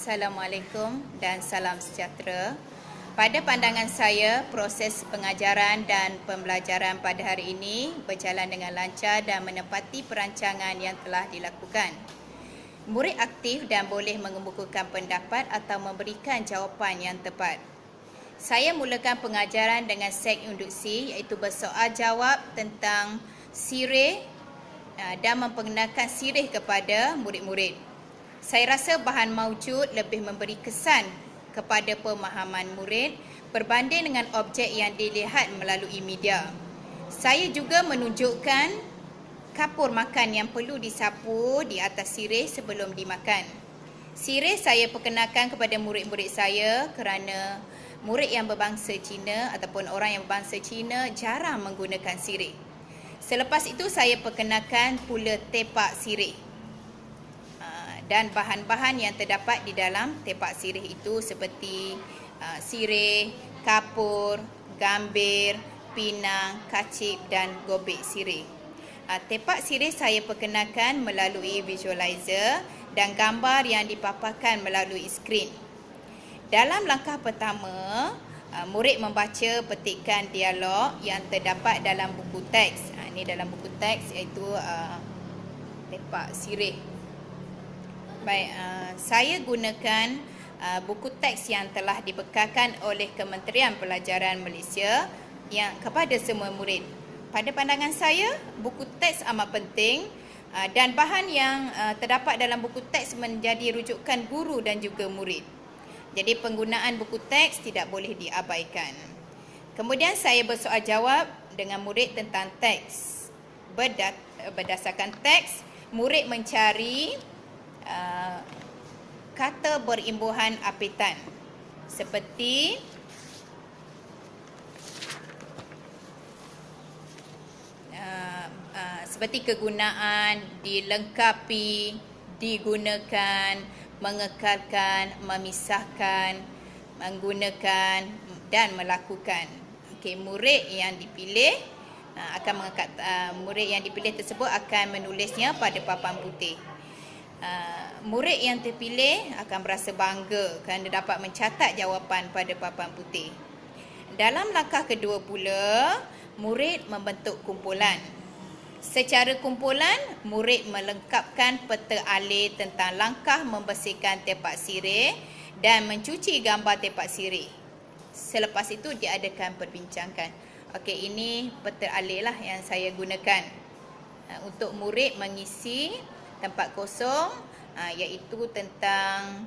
Assalamualaikum dan salam sejahtera. Pada pandangan saya, proses pengajaran dan pembelajaran pada hari ini berjalan dengan lancar dan menepati perancangan yang telah dilakukan. Murid aktif dan boleh mengemukakan pendapat atau memberikan jawapan yang tepat. Saya mulakan pengajaran dengan set induksi iaitu bersoal jawab tentang sirih dan memperkenalkan sirih kepada murid-murid. Saya rasa bahan maujud lebih memberi kesan kepada pemahaman murid berbanding dengan objek yang dilihat melalui media. Saya juga menunjukkan kapur makan yang perlu disapu di atas sirih sebelum dimakan. Sirih saya perkenalkan kepada murid-murid saya kerana murid yang berbangsa Cina ataupun orang yang berbangsa Cina jarang menggunakan sirih. Selepas itu saya perkenalkan pula tepak sirih dan bahan-bahan yang terdapat di dalam tepak sirih itu seperti sirih, kapur, gambir, pinang, kacip dan gobek sirih. Tepak sirih saya perkenalkan melalui visualizer dan gambar yang dipaparkan melalui skrin. Dalam langkah pertama, murid membaca petikan dialog yang terdapat dalam buku teks. Ini dalam buku teks iaitu tepak sirih. Baik, saya gunakan buku teks yang telah dibekalkan oleh Kementerian Pelajaran Malaysia yang kepada semua murid. Pada pandangan saya, buku teks amat penting dan bahan yang terdapat dalam buku teks menjadi rujukan guru dan juga murid. Jadi penggunaan buku teks tidak boleh diabaikan. Kemudian saya bersoal jawab dengan murid tentang teks. Berdasarkan teks, murid mencari kata berimbuhan apitan seperti kegunaan, dilengkapi, digunakan, mengekalkan, memisahkan, menggunakan dan melakukan. Okey, murid yang dipilih murid yang dipilih tersebut akan menulisnya pada papan putih. Murid yang terpilih akan berasa bangga kerana dapat mencatat jawapan pada papan putih. Dalam langkah kedua pula, murid membentuk kumpulan. Secara kumpulan, murid melengkapkan peta alih tentang langkah membersihkan tepak sirih dan mencuci gambar tepak sirih. Selepas itu diadakan perbincangan. Okey, ini peta alih lah yang saya gunakan untuk murid mengisi tempat kosong, iaitu tentang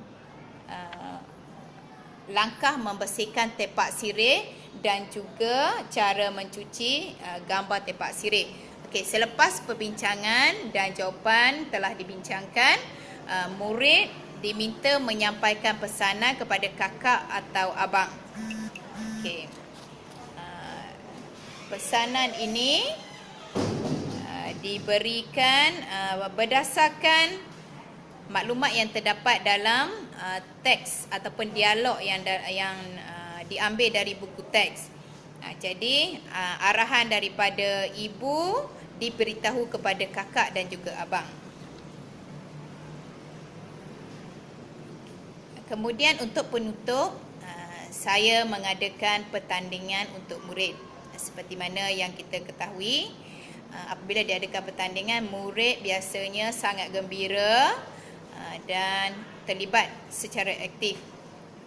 langkah membersihkan tepak sirih dan juga cara mencuci gambar tepak sirih. Okey, selepas perbincangan dan jawapan telah dibincangkan, murid diminta menyampaikan pesanan kepada kakak atau abang. Okey. Pesanan ini diberikan berdasarkan maklumat yang terdapat dalam teks ataupun dialog yang diambil dari buku teks. Jadi arahan daripada ibu diberitahu kepada kakak dan juga abang. Kemudian untuk penutup, saya mengadakan pertandingan untuk murid. Seperti mana yang kita ketahui, apabila diadakan pertandingan, murid biasanya sangat gembira dan terlibat secara aktif.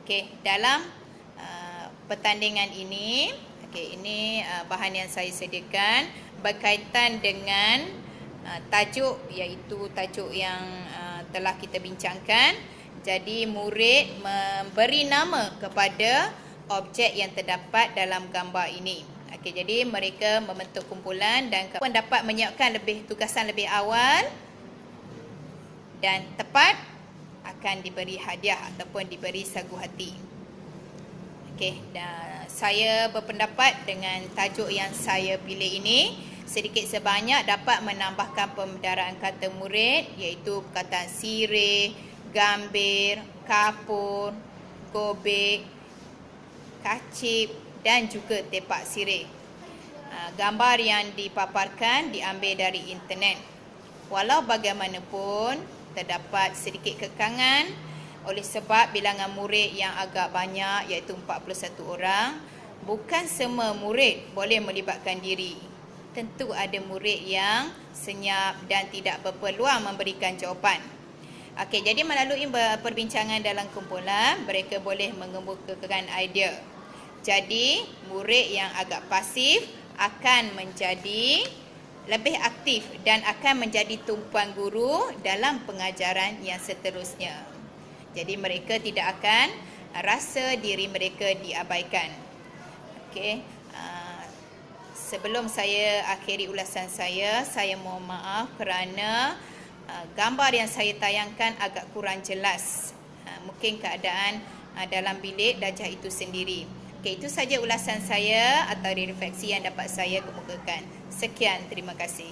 Okey, dalam pertandingan ini, ini bahan yang saya sediakan berkaitan dengan tajuk, iaitu tajuk yang telah kita bincangkan. Jadi murid memberi nama kepada objek yang terdapat dalam gambar ini. Okey, jadi mereka membentuk kumpulan dan dapat menyiapkan tugasan lebih awal dan tepat akan diberi hadiah ataupun diberi sagu hati. Okey, saya berpendapat dengan tajuk yang saya pilih ini sedikit sebanyak dapat menambahkan pembedaraan kata murid, iaitu perkataan sirih, gambir, kapur, gobek, kacip dan juga tepak sirih. Gambar yang dipaparkan diambil dari internet. Walau bagaimanapun, terdapat sedikit kekangan Oleh sebab bilangan murid yang agak banyak iaitu 41 orang, bukan semua murid boleh melibatkan diri. Tentu ada murid yang senyap dan tidak berpeluang memberikan jawapan. Okey, jadi melalui perbincangan dalam kumpulan, mereka boleh mengemukakan idea. Jadi, murid yang agak pasif akan menjadi lebih aktif dan akan menjadi tumpuan guru dalam pengajaran yang seterusnya. Jadi mereka tidak akan rasa diri mereka diabaikan. Okey. Sebelum saya akhiri ulasan saya mohon maaf kerana gambar yang saya tayangkan agak kurang jelas. Mungkin keadaan dalam bilik darjah itu sendiri. Okey, itu saja ulasan saya atau refleksi yang dapat saya kemukakan. Sekian, terima kasih.